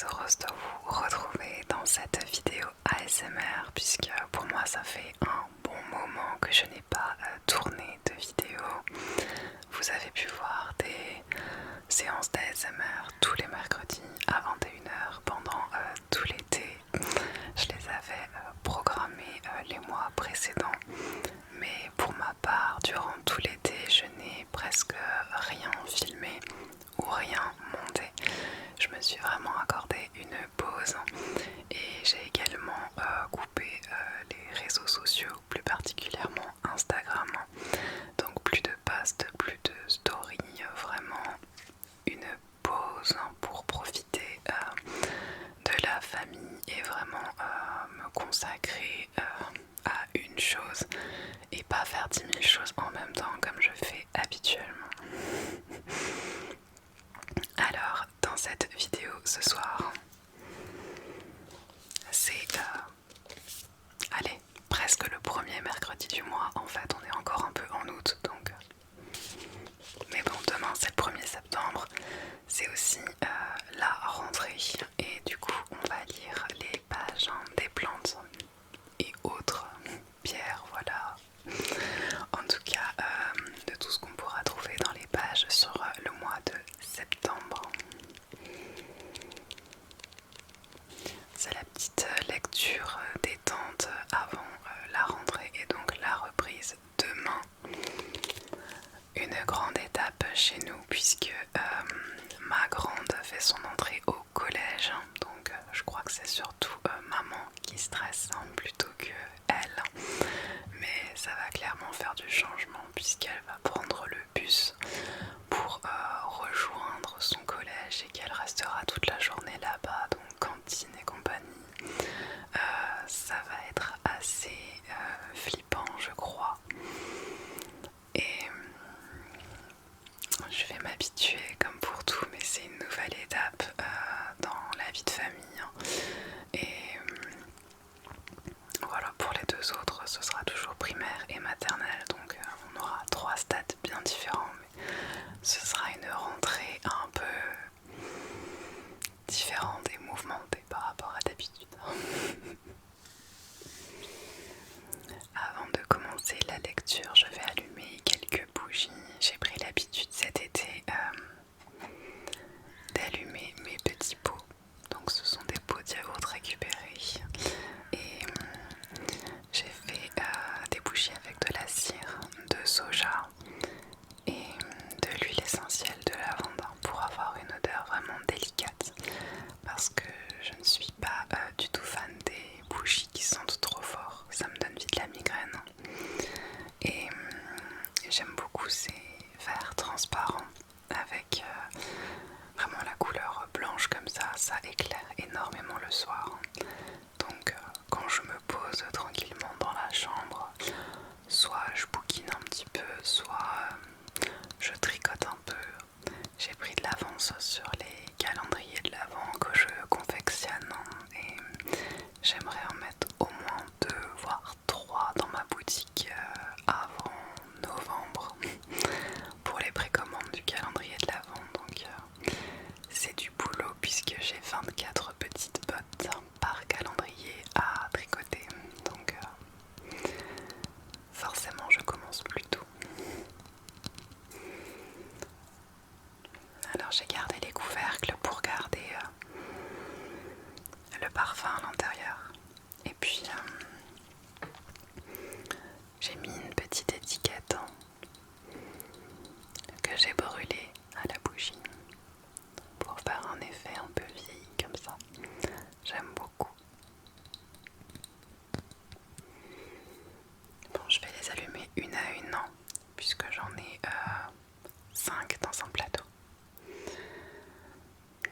très heureuse de vous retrouver dans cette vidéo ASMR puisque pour moi ça fait un bon moment que je n'ai pas tourné de vidéo. Vous avez pu voir des séances d'ASMR tous les mercredis à 21h pendant tout l'été. Je les avais programmées les mois précédents, mais pour ma part, durant tout l'été, je n'ai presque rien filmé ou rien monté. Je me suis vraiment accordé une pause et j'ai également coupé les réseaux sociaux, plus particulièrement Instagram. Donc plus de posts, plus de stories, vraiment une pause pour profiter de la famille et vraiment me consacrer à une chose et pas faire 10 000 choses en même temps comme je fais habituellement. Alors dans cette vidéo ce soir, c'est allez, presque le premier mercredi du mois. En fait on est encore un peu en août donc mais bon, demain c'est le 1er septembre, c'est aussi la rentrée et du coup on va lire les pages des plantes et autres pierres, voilà. En tout cas, de tout ce qu'on pourra trouver dans les pages sur le mois de septembre. C'est la petite lecture détente avant la rentrée et donc la reprise demain. Une grande étape chez nous puisque ma grande fait son entrée au collège, donc je crois que c'est surtout maman qui stresse plutôt que elle, mais ça va clairement faire du changement puisqu'elle va prendre le bus pour rejoindre son collège et qu'elle restera toute la journée là-bas, donc cantine et compagnie. Ça va être assez flippant je crois et je vais m'habituer comme pour tout, mais c'est une nouvelle étape dans la vie de famille. Et voilà, pour les deux autres, ce sera toujours primaire et maternelle, donc on aura 3 stades bien différents, mais ce sera une rentrée un peu différente et mouvementée par rapport à d'habitude. Avant de commencer la lecture, je vais allumer quelques bougies. J'ai pris l'habitude cet été d'allumer mes petits pots. Donc ce sont des pots de yaourt récupérés. Et j'ai fait des bougies avec de la cire de soja et de l'huile essentielle de lavande pour avoir une odeur vraiment délicate. Parce que je ne suis pas du tout fan des bougies qui sentent trop fort. Ça me donne vite la migraine. Et j'aime beaucoup ces verres transparents avec vraiment la couleur blanche comme ça éclaire énormément le soir. Donc quand je me pose tranquillement dans la chambre, soit je bouquine un petit peu, soit je tricote un peu. J'ai pris de l'avance sur les calendriers de l'Avent que je confectionne et j'aimerais en mettre au moins 2 voire 3 dans ma boutique avant novembre pour les précommandes du calendrier de l'Avent. Donc c'est du boulot puisque j'ai 24 petites bottes par calendrier à tricoter. Donc forcément je commence plus tôt. Alors j'ai gardé les couvercles pour garder le parfum à l'intérieur. Et puis j'ai mis une petite étiquette que j'ai brûlée à la bougie pour faire un effet un peu vieilli comme ça. J'aime beaucoup. Bon, je vais les allumer une à une puisque j'en ai 5 dans un plateau.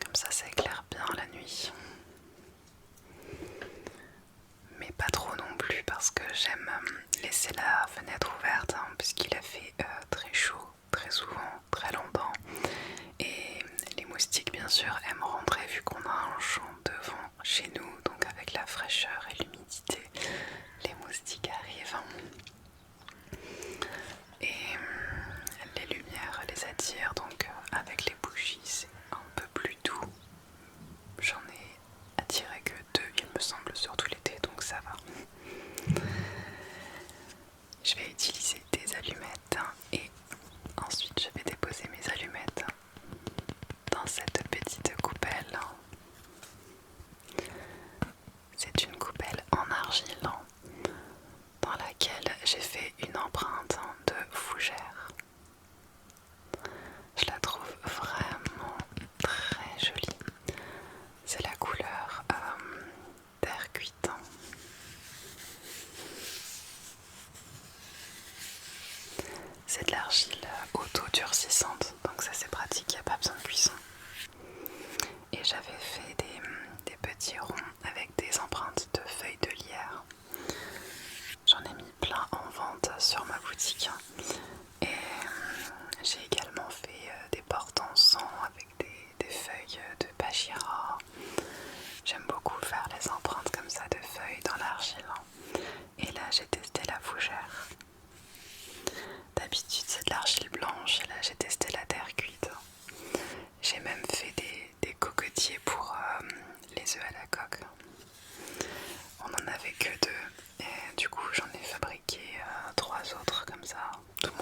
Comme ça éclaire bien la nuit. Mais pas trop non plus parce que j'aime laisser la fenêtre C'est de l'argile auto-durcissante, donc ça c'est pratique, il n'y a pas besoin de cuisson. Et j'avais fait des petits ronds avec des empreintes de feuilles de lierre. J'en ai mis plein en vente sur ma boutique. Et j'ai également fait des porte-encens avec des feuilles de pachira. J'aime beaucoup faire les empreintes comme ça de feuilles dans l'argile. Et là j'ai testé la fougère. D'habitude c'est de l'argile blanche et là j'ai testé la terre cuite. J'ai même fait des cocotiers pour les œufs à la coque. On n'en avait que 2 et du coup j'en ai fabriqué 3 autres comme ça. Tout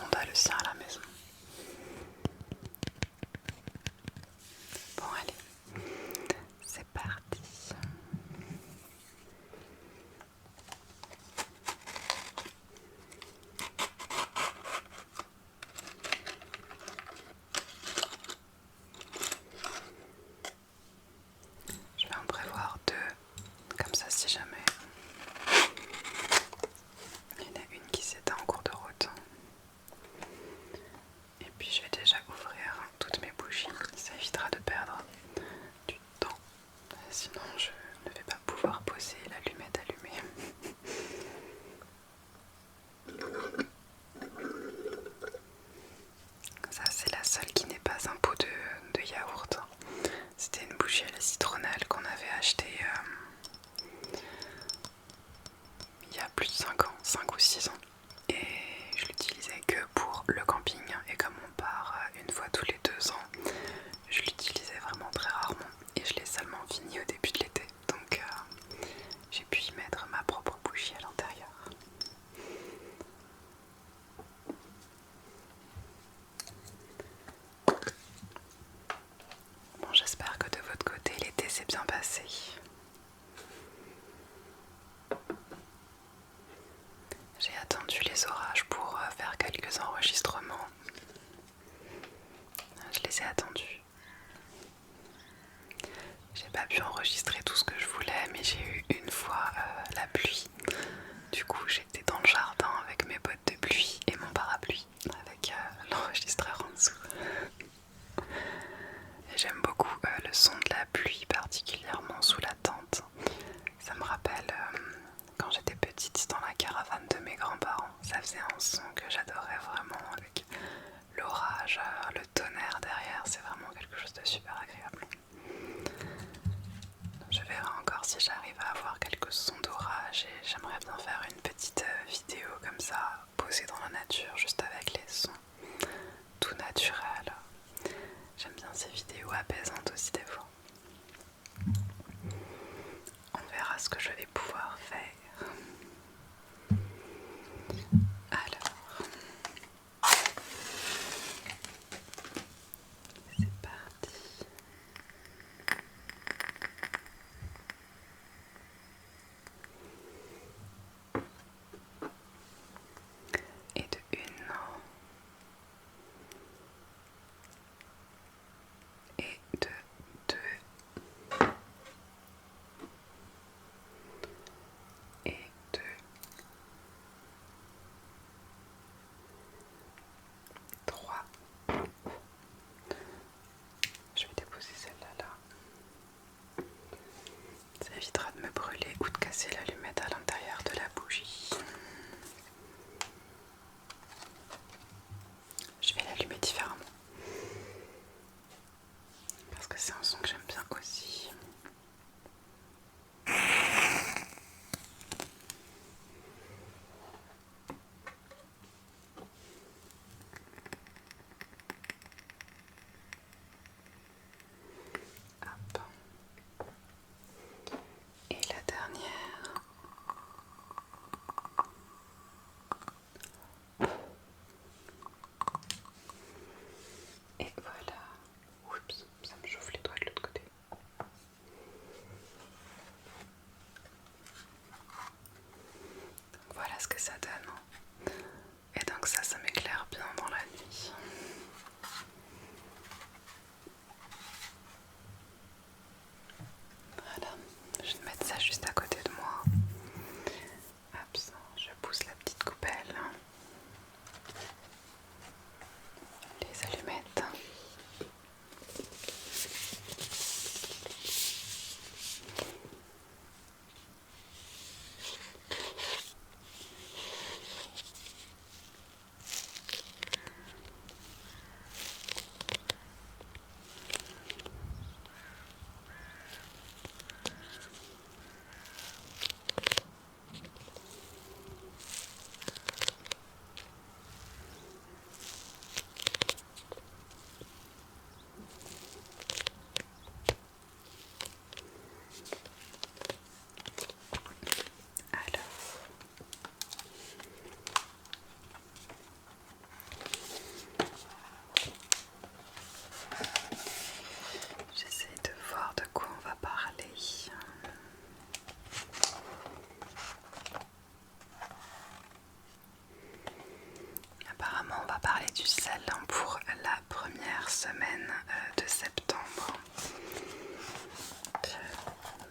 apparemment on va parler du sel pour la première semaine de septembre.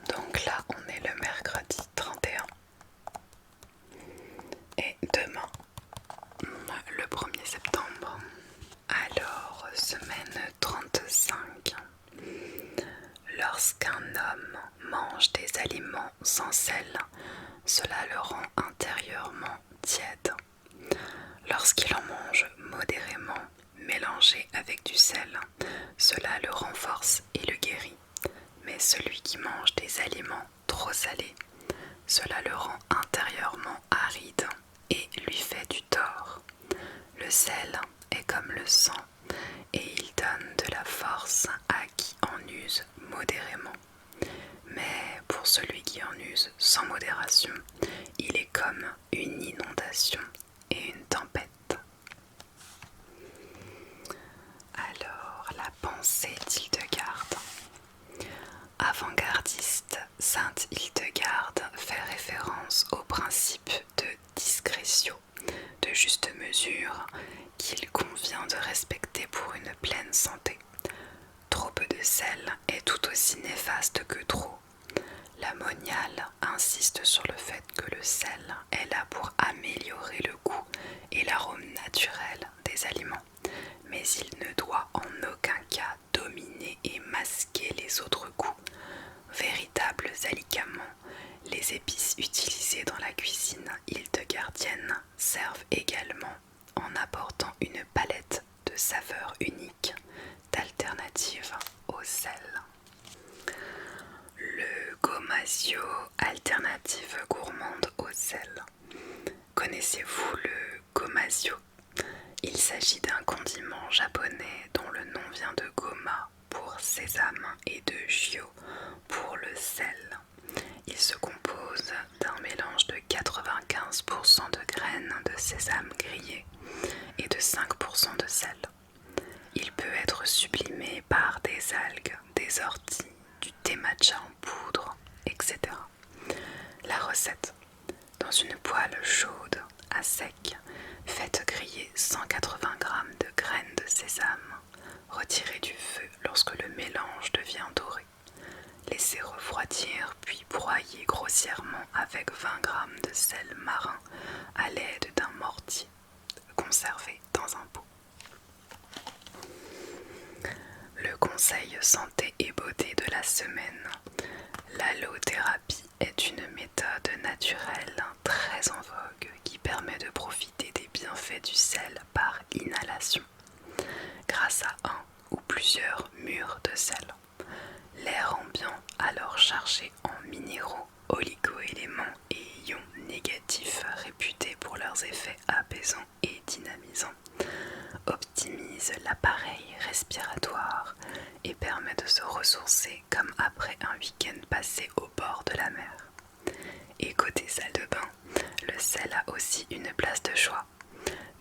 Donc là on est le mercredi 31 et demain le 1er septembre. Alors semaine 35. Lorsqu'un homme mange des aliments sans sel, cela le rend intérieurement tiède. Lorsqu'il en mange modérément, mélangé avec du sel, cela le renforce et le guérit. Mais celui qui mange des aliments trop salés, cela le rend intérieurement aride et lui fait du tort. Le sel est comme le sang et il donne de la force à qui en use modérément. Mais pour celui qui en use sans modération, il est comme une inondation et une tempête. Alors, la pensée d'Hildegarde. Avant-gardiste, sainte Hildegarde fait référence au principe de discrétion, de juste mesure, qu'il convient de respecter pour une pleine santé. Trop peu de sel est tout aussi néfaste que trop. La moniale insiste sur le fait que le sel est là pour améliorer le goût et l'arôme naturel des aliments, mais il ne doit en aucun cas dominer et masquer les autres goûts. Véritables alicaments, les épices utilisées dans la cuisine hildegardienne servent également, en apportant une palette de saveurs uniques, d'alternatives au sel. Le gomasio, alternative gourmande au sel. Connaissez-vous le gomasio? Il s'agit d'un condiment japonais dont le nom vient de goma pour sésame et de shio pour le sel. Il se compose d'un mélange de 95% de graines de sésame grillées et de 5% de sel. Il peut être sublimé par des algues, des orties, du thé matcha en poudre, etc. La recette: dans une poêle chaude, à sec, faites griller 180 g de graines de sésame. Retirez du feu lorsque le mélange devient doré. Laissez refroidir puis broyer grossièrement avec 20 g de sel marin à l'aide d'un mortier. Conservé dans un pot. Le conseil santé et beauté de la semaine. L'allothérapie est une méthode naturelle très en vogue qui permet de profiter des bienfaits du sel par inhalation, grâce à un ou plusieurs mûres de sel. L'air ambiant, alors chargé en minéraux, oligo-éléments et ions négatifs réputés pour leurs effets apaisants et dynamisants, optimise l'appareil respiratoire et permet de se ressourcer comme après un week-end passé au bord de la mer. Et côté salle de bain, le sel a aussi une place de choix.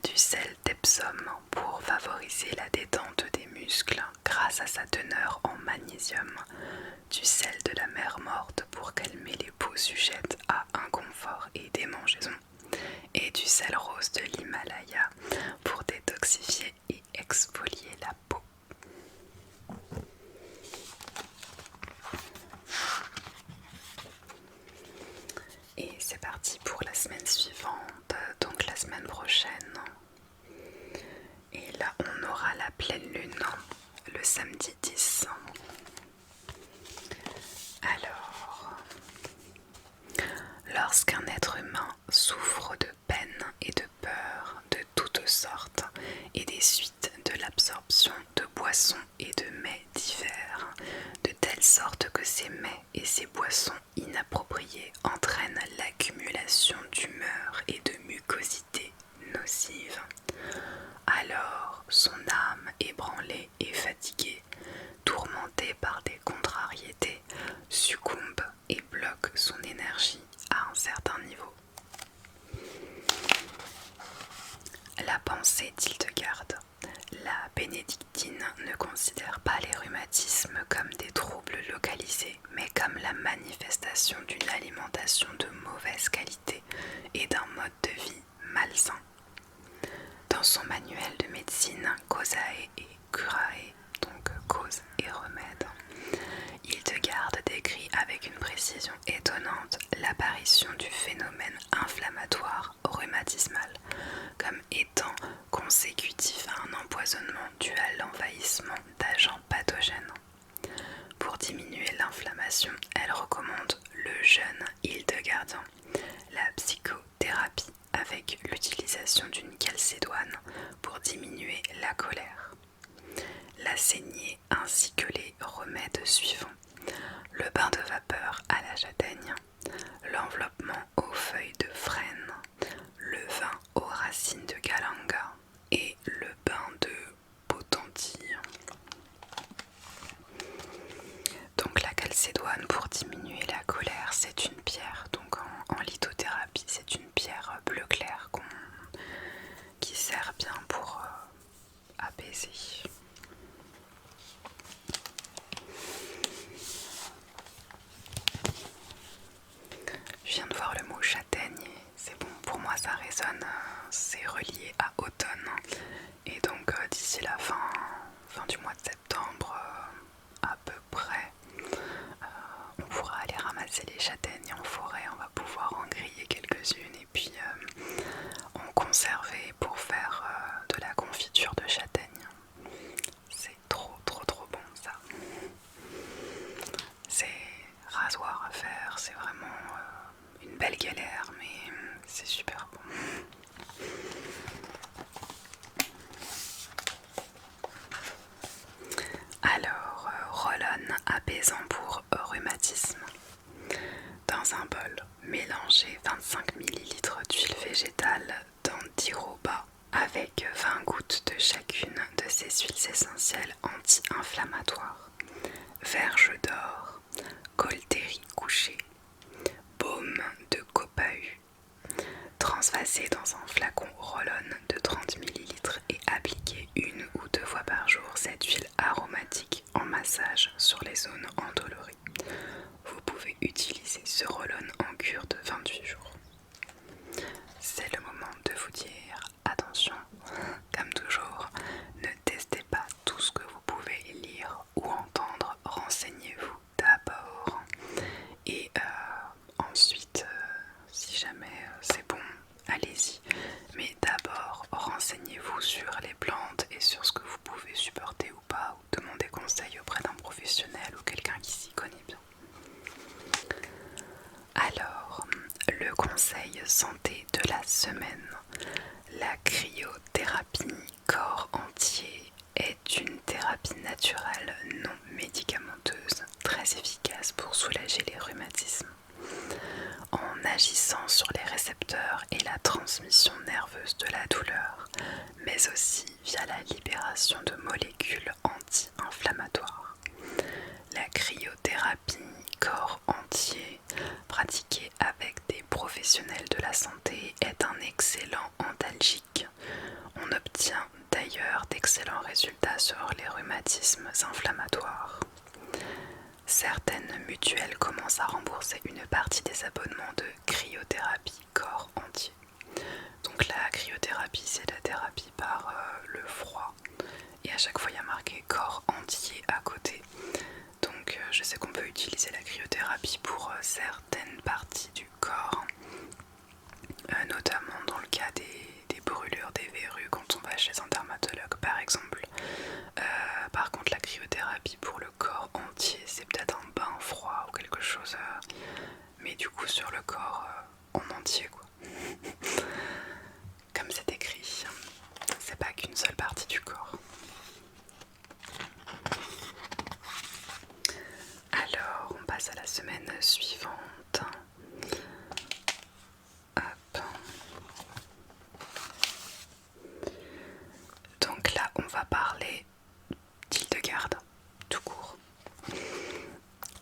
Du sel d'Epsom pour favoriser la détente des muscles grâce à sa teneur en magnésium, du sel de la mer morte pour calmer les peaux sujettes à inconfort et démangeaison, et du sel rose de l'Himalaya pour détoxifier et exfolier la peau. Et c'est parti pour la semaine suivante, donc la semaine prochaine. Et là on aura la pleine lune, le samedi 10. Alors, lorsqu'un être humain souffre de peine et de peur de toutes sortes et des suites de l'absorption de boissons et de mets divers, de telle sorte que ces mets et ces boissons inappropriées entraînent l'accumulation d'humeur et de mucosité nocive, alors son âme ébranlée et fatiguée, tourmentée par des contrariétés, succombe et bloque son énergie à un certain niveau. La pensée d'Hildegarde. La bénédictine ne considère pas les rhumatismes comme des troubles localisés, mais comme la manifestation d'une alimentation de mauvaise qualité et d'un mode de vie malsain. Dans son manuel de médecine Causae et Curae, donc cause et remède, Hildegarde décrit avec une précision étonnante l'apparition du phénomène inflammatoire rhumatismal comme étant consécutif à un empoisonnement dû à l'envahissement d'agents pathogènes. Pour diminuer l'inflammation, elle recommande le jeûne hildegardien, la psychothérapie avec l'utilisation d'une calcédoine pour diminuer la colère, la saignée ainsi que les remèdes suivants: le bain de vapeur à la châtaigne, l'enveloppement aux feuilles de frêne, le vin aux racines de galanga et le bain de potentille. Donc la calcédoine pour diminuer la colère, c'est une pierre, donc en lithothérapie, c'est une pierre bleu clair qui sert bien pour apaiser. Je viens de voir le mot châtaigne et c'est bon, pour moi ça résonne, c'est relié à automne. Et donc d'ici la fin du mois de septembre, à peu près, on pourra aller ramasser les châtaignes en forêt, on va pouvoir en griller quelques-unes et puis en conserver pour faire de la confiture de châtaigne. C'est trop bon ça. C'est rasoir à faire, c'est vraiment une belle galère, mais c'est super bon. Alors, Rollon apaisant pour rhumatisme. Dans un bol, mélangez 25 ml d'huile végétale d'andiroba avec 20 gouttes de chacune de ces huiles essentielles anti-inflammatoires: verge d'or, coltérie couchée, baume de copahu. Transvasez dans un flacon Rollon de 30 ml et appliquez 1 ou 2 fois par jour cette huile aromatique en massage sur les zones endolories. Vous pouvez utiliser ce Rollon en cure de 28 jours. C'est le moment de vous dire attention, comme toujours, ne testez pas tout ce que vous pouvez lire ou entendre, renseignez-vous d'abord et ensuite si jamais c'est bon, allez-y, mais d'abord renseignez-vous sur les plantes et sur ce que vous pouvez supporter ou pas, ou demandez conseil auprès d'un professionnel ou quelqu'un qui s'y connaît bien. Alors, le conseil santé de la semaine: la cryothérapie corps entier est une thérapie naturelle non médicamenteuse très efficace pour soulager les rhumatismes. En agissant sur les récepteurs et la transmission nerveuse de la douleur, mais aussi via la libération de molécules anti-inflammatoires. La cryothérapie corps entier, pratiquée avec des professionnels de la santé, est un excellent antalgique. On obtient d'ailleurs d'excellents résultats sur les rhumatismes inflammatoires. Certaines mutuelles commencent à rembourser une partie des abonnements de cryothérapie corps entier. Donc la cryothérapie, c'est la thérapie par le froid. Et à chaque fois, il y a marqué corps entier à côté. Donc je sais qu'on peut utiliser la cryothérapie pour certaines parties du corps, notamment dans le cas des brûlures, des verrues, quand on va chez un dermatologue par exemple. Par contre, la cryothérapie pour le corps entier, c'est peut-être un bain froid ou quelque chose, mais du coup sur le corps en entier quoi. Comme c'est écrit, c'est pas qu'une seule partie du corps. Alors, on passe à la semaine suivante. Hop. Donc là, on va parler d'Hildegarde, tout court.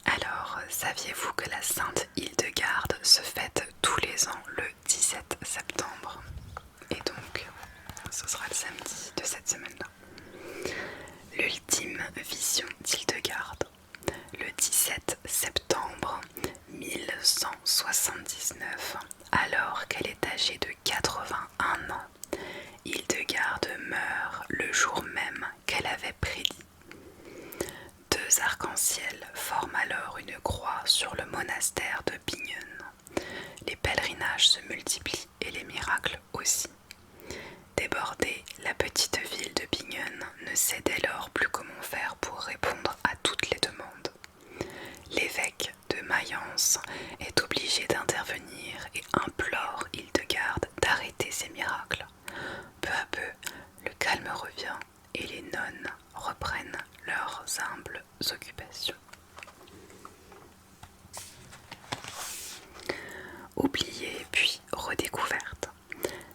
Alors, saviez-vous que la sainte Hildegarde se fête tous les ans le ne sait dès lors plus comment faire pour répondre à toutes les demandes. L'évêque de Mayence est obligé d'intervenir et implore Hildegarde d'arrêter ces miracles. Peu à peu, le calme revient et les nonnes reprennent leurs humbles occupations. Oubliée puis redécouverte,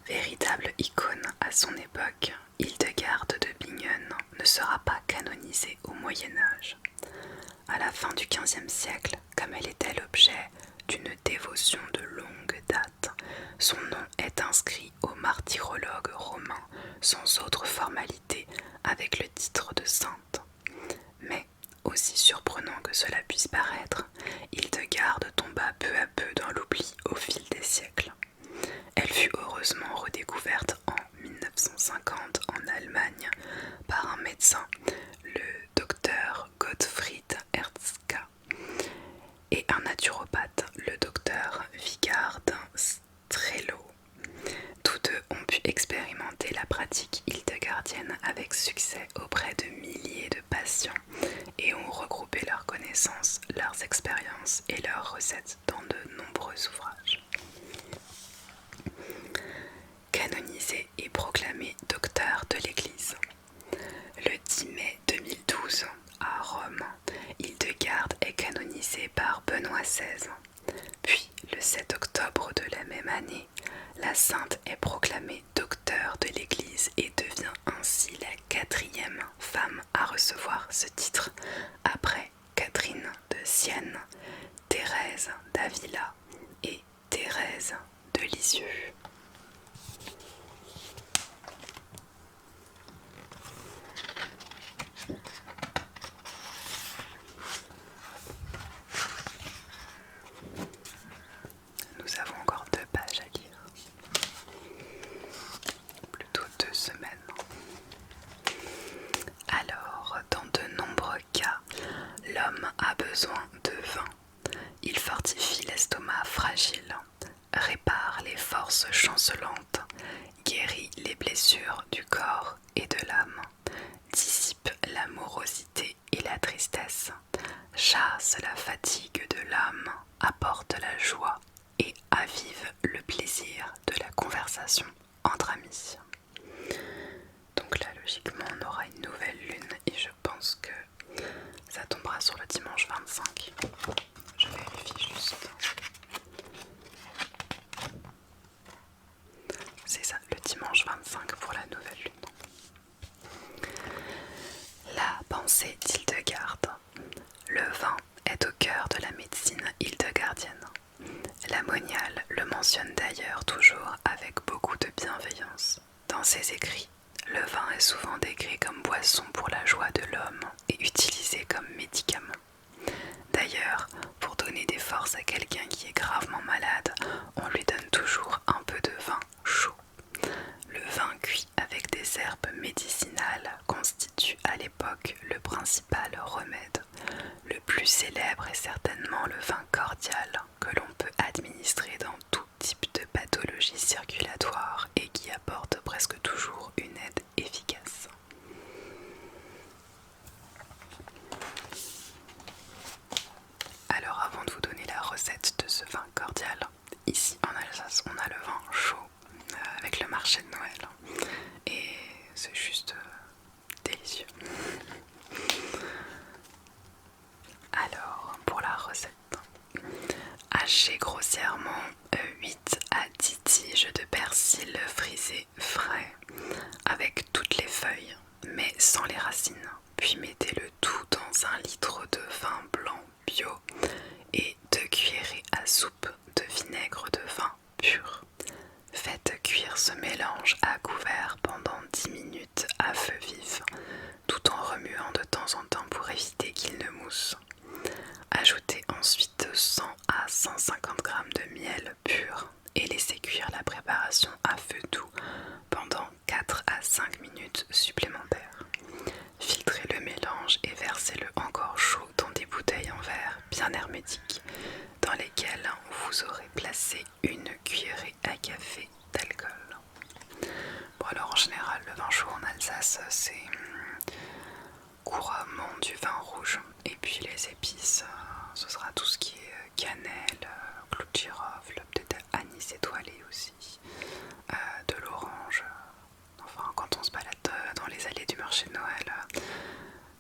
véritable icône à son époque, Hildegarde de Bingen ne sera pas canonisée au Moyen-Âge. À la fin du XVe siècle, comme elle était l'objet d'une dévotion de longue date, son nom est inscrit au martyrologe romain sans autre formalité avec le titre de sainte. Mais, aussi surprenant que cela puisse paraître, Hildegarde tomba peu à peu dans l'oubli au fil des siècles. Elle fut heureusement redécouverte en 1950 en Allemagne par un médecin, le docteur Gottfried Herzka, et un naturopathe, le docteur Vigard Strello. Tous deux ont pu expérimenter la pratique hildegardienne avec succès auprès de milliers de patients et ont regroupé leurs connaissances, leurs expériences et leurs recettes dans de nombreux ouvrages. Canonisé et proclamé docteur de l'Église. Le 10 mai 2012, à Rome, Hildegarde est canonisée par Benoît XVI. Puis, le 7 octobre de la même année, la sainte est proclamée docteur de l'Église et devient ainsi la 4e femme à recevoir ce titre, après Catherine de Sienne, Thérèse d'Avila et Thérèse de Lisieux. Nous avons encore 2 pages à lire, plutôt 2 semaines. Alors, dans de nombreux cas, l'homme a besoin de vin. Il fortifie l'estomac fragile, répare les forces chancelantes, guérit les blessures du corps et de l'âme, dissipe la morosité et la tristesse, chasse la fatigue de l'âme, apporte la joie et avive le plaisir de la conversation entre amis. Donc là, logiquement, on aura une nouvelle lune et je pense que ça tombera sur le dimanche 25. Je vérifie juste. C'est ça, le dimanche 25 pour la nouvelle lune. La pensée d'Hildegarde. Le vin est au cœur de la médecine hildegardienne. La Moniale le mentionne d'ailleurs toujours avec beaucoup de bienveillance. Dans ses écrits, le vin est souvent décrit comme boisson pour la joie de l'homme et utilisé comme médicament. D'ailleurs, pour donner des forces à quelqu'un qui est gravement malade, on lui donne toujours un peu de vin chaud. Le vin cuit avec des herbes médicinales constitue à l'époque le principal remède. Le plus célèbre est certainement le vin cordial que l'on peut administrer dans tout type de pathologie circulatoire et qui apporte presque toujours une aide efficace. Alors avant de vous donner la recette de ce vin cordial, ici en Alsace on a le vin chaud avec le marché de Noël et c'est juste délicieux. Alors pour la recette, hachez grossièrement 8 à 10 tiges de persil frisé frais avec toutes les feuilles mais sans les racines, puis mettez le tout dans 1 litre de vin blanc bio et 2 cuillerées à soupe de vinaigre de vin pur. Faites cuire ce mélange à couvert pendant 10 minutes à feu vif, tout en remuant de temps en temps pour éviter qu'il ne mousse. Ajoutez ensuite 100 à 150 g de miel pur et laissez cuire la préparation à feu doux pendant 4 à 5 minutes supplémentaires. Filtrez le mélange et versez-le encore chaud dans des bouteilles en verre bien hermétiques dans lesquelles vous aurez placé 1 cuillerée à café d'alcool. Bon alors en général le vin chaud en Alsace c'est couramment du vin rouge. Et puis les épices, ce sera tout ce qui est cannelle, clou de girofle, peut-être anis étoilé aussi, de l'orange. Enfin, quand on se balade dans les allées du marché de Noël,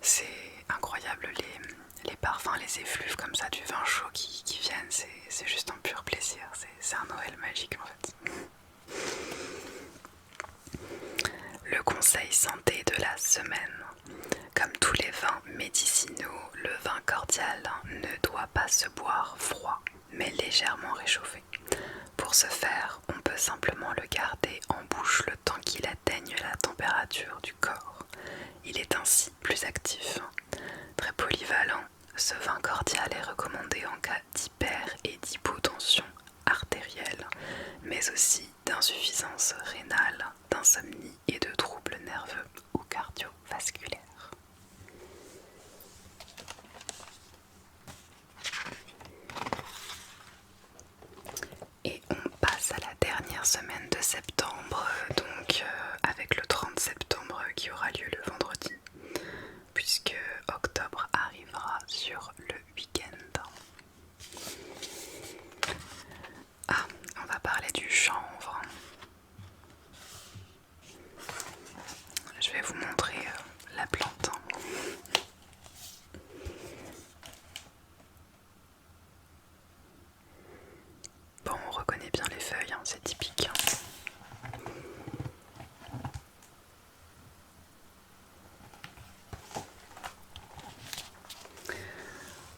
c'est incroyable les parfums, les effluves comme ça du vin chaud qui viennent, c'est juste un pur plaisir, c'est un Noël magique en fait. Le conseil santé de la semaine. Comme tous les vins médicinaux, le vin cordial ne doit pas se boire froid, mais légèrement réchauffé. Pour ce faire, on peut simplement le garder en bouche le temps qu'il atteigne la température du corps. Il est ainsi plus actif. Très polyvalent, ce vin cordial est recommandé en cas d'hyper et d'hypotension artérielle, mais aussi d'insuffisance rénale, d'insomnie et de troubles nerveux ou cardiovasculaires. Et on passe à la dernière semaine de septembre, donc avec le 30 septembre qui aura lieu le vendredi, puisque octobre arrivera sur le week-end. Ah, on va parler du chanvre. Je vais vous montrer la plante. Bon, on reconnaît bien les feuilles, hein, c'est typique.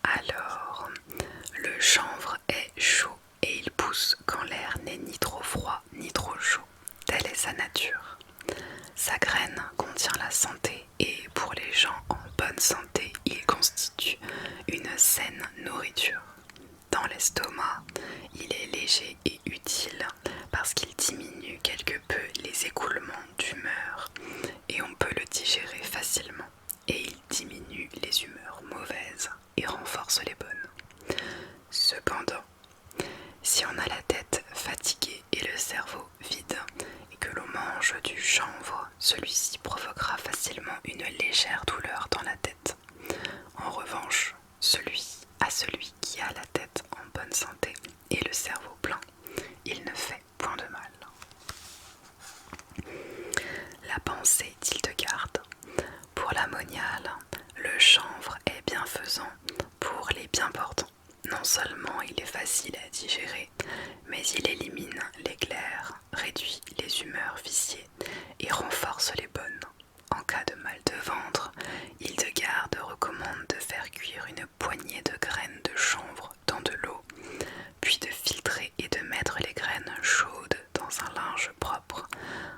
Alors, le chanvre est chaud et il pousse quand l'air n'est ni trop froid ni trop chaud. Telle est sa nature. Sa graine contient la santé et pour les gens en bonne santé, il constitue une saine nourriture. Dans l'estomac, il est léger et utile parce qu'il diminue quelque peu les écoulements d'humeur et on peut le digérer facilement. Et il diminue les humeurs mauvaises et renforce les bonnes. Cependant, si on a la tête fatiguée et le cerveau vide et que l'on mange du chanvre, celui-ci provoquera facilement une légère douleur dans la tête. En revanche, celui qui a la tête en bonne santé et le cerveau plein, il ne fait point de mal. La pensée d'Hildegarde. Pour la moniale, le chanvre est bienfaisant pour les bien portants. Non seulement il est facile à digérer, mais il élimine les glaires, réduit les humeurs viciées et renforce les bonnes. En cas de mal de ventre, Hildegarde recommande de faire cuire une poignée de graines de chanvre dans de l'eau, puis de filtrer et de mettre les graines chaudes dans un linge propre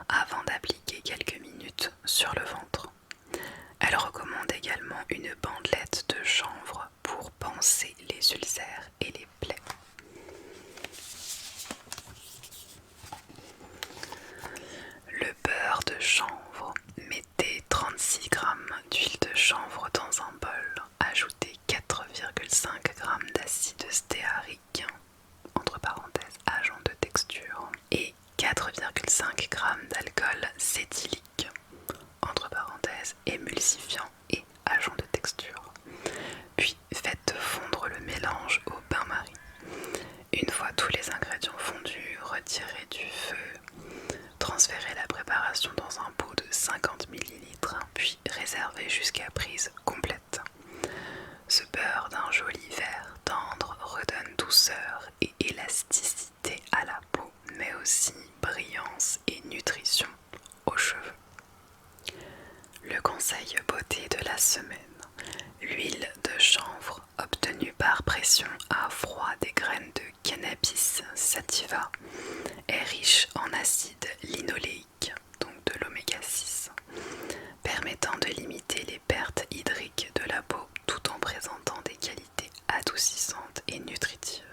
avant d'appliquer quelques minutes sur le ventre. Elle recommande également une bandelette de chanvre pour panser les ulcères et les plaies. Le beurre de chanvre. Mettez 36 g d'huile de chanvre dans un bol. Ajoutez 4,5 g d'acide stéarique, entre parenthèses agent de texture, et 4,5 g d'alcool cétylique, entre parenthèses émulsifiant et agent de texture. Puis faites fondre le mélange au bain-marie. Une fois tous les ingrédients fondus, retirez du feu, transférez la préparation dans un pot de 50 ml, puis réservez jusqu'à prise complète. Ce beurre d'un joli vert tendre redonne douceur et élasticité à la peau, mais aussi brillance et nutrition aux cheveux. Le conseil beauté de la semaine. L'huile de chanvre obtenue par pression à froid des graines de cannabis sativa est riche en acide linoléique, donc de l'oméga 6, permettant de limiter les pertes hydriques de la peau tout en présentant des qualités adoucissantes et nutritives.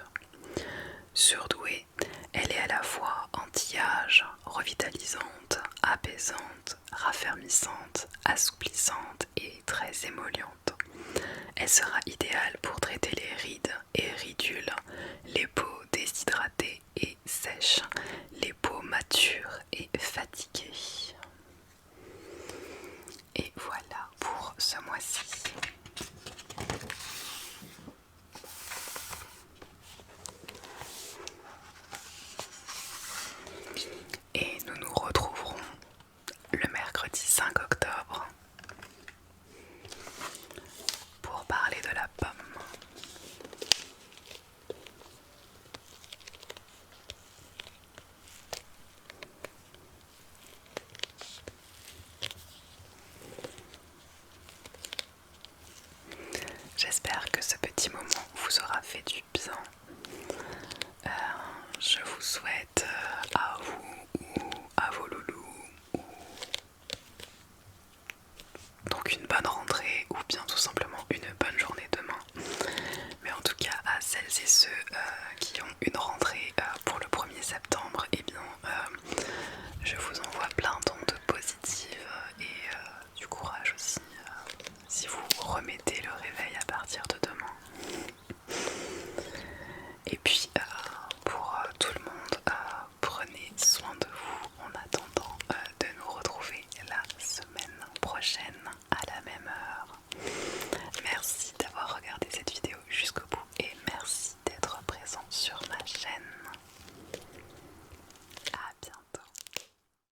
Surdouée, elle est à la fois anti-âge, revitalisante, apaisante, raffermissante, assouplissante et très émolliente. Elle sera idéale pour traiter les rides et ridules, les peaux déshydratées et sèches, les peaux matures et fatiguées. Et voilà pour ce mois-ci. du bien. Je vous souhaite à vous ou à vos loulous donc une bonne rentrée ou bien tout simplement une bonne journée demain. Mais en tout cas à celles et ceux qui ont une rentrée pour le 1er septembre, eh bien je vous envoie